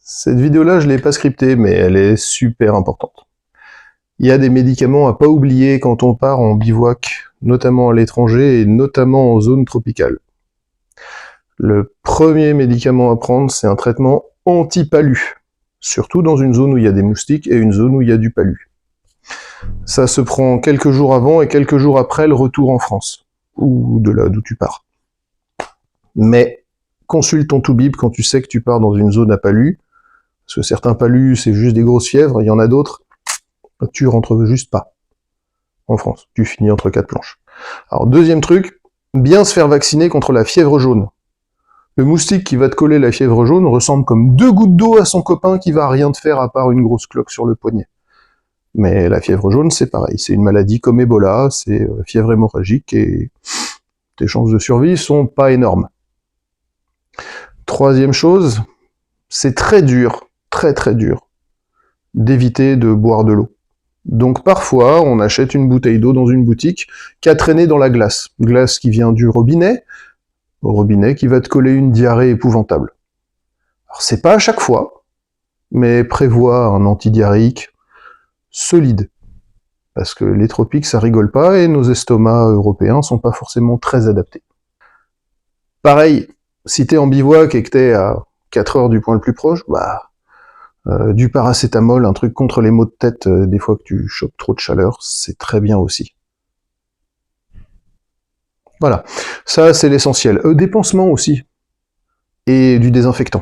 Cette vidéo-là, je l'ai pas scriptée, mais elle est super importante. Il y a des médicaments à pas oublier quand on part en bivouac, notamment à l'étranger et notamment en zone tropicale. Le premier médicament à prendre, c'est un traitement anti-palu, surtout dans une zone où il y a des moustiques et une zone où il y a du palu. Ça se prend quelques jours avant et quelques jours après le retour en France, ou de là d'où tu pars. Mais consulte ton toubib quand tu sais que tu pars dans une zone à palu, parce que certains palus, c'est juste des grosses fièvres, il y en a d'autres, tu rentres juste pas en France, tu finis entre quatre planches. Alors deuxième truc, bien se faire vacciner contre la fièvre jaune. Le moustique qui va te coller la fièvre jaune ressemble comme 2 gouttes d'eau à son copain qui va rien te faire à part une grosse cloque sur le poignet. Mais la fièvre jaune, c'est pareil, c'est une maladie comme Ebola, c'est fièvre hémorragique et tes chances de survie sont pas énormes. Troisième chose, c'est très dur, très dur, d'éviter de boire de l'eau. Donc parfois, on achète une bouteille d'eau dans une boutique qui a traîné dans la glace. Glace qui vient du robinet qui va te coller une diarrhée épouvantable. Alors c'est pas à chaque fois, mais prévois un antidiarrhéique solide. Parce que les tropiques, ça rigole pas, et nos estomacs européens sont pas forcément très adaptés. Pareil, si t'es en bivouac et que t'es à 4 heures du point le plus proche, du paracétamol, un truc contre les maux de tête, des fois que tu chopes trop de chaleur, c'est très bien aussi. Voilà, ça c'est l'essentiel. Des pansements aussi, et du désinfectant.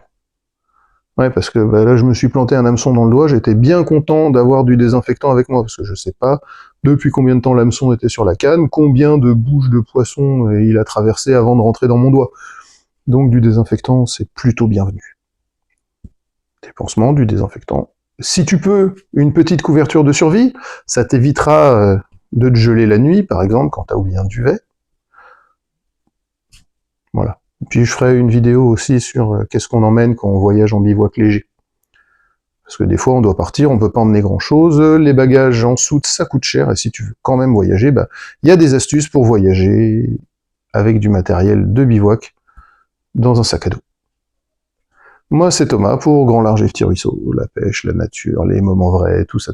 Ouais, parce que là je me suis planté un hameçon dans le doigt, j'étais bien content d'avoir du désinfectant avec moi, parce que je sais pas depuis combien de temps l'hameçon était sur la canne, combien de bouches de poisson il a traversé avant de rentrer dans mon doigt. Donc du désinfectant, c'est plutôt bienvenu. Des pansements, du désinfectant. Si tu peux, une petite couverture de survie, ça t'évitera de te geler la nuit, par exemple, quand t'as oublié un duvet. Voilà. Puis je ferai une vidéo aussi sur qu'est-ce qu'on emmène quand on voyage en bivouac léger. Parce que des fois on doit partir, on peut pas emmener grand chose, les bagages en soute ça coûte cher, et si tu veux quand même voyager, il y a des astuces pour voyager avec du matériel de bivouac dans un sac à dos. Moi c'est Thomas pour Grand Large et Petit Ruisseau, la pêche, la nature, les moments vrais, tout ça.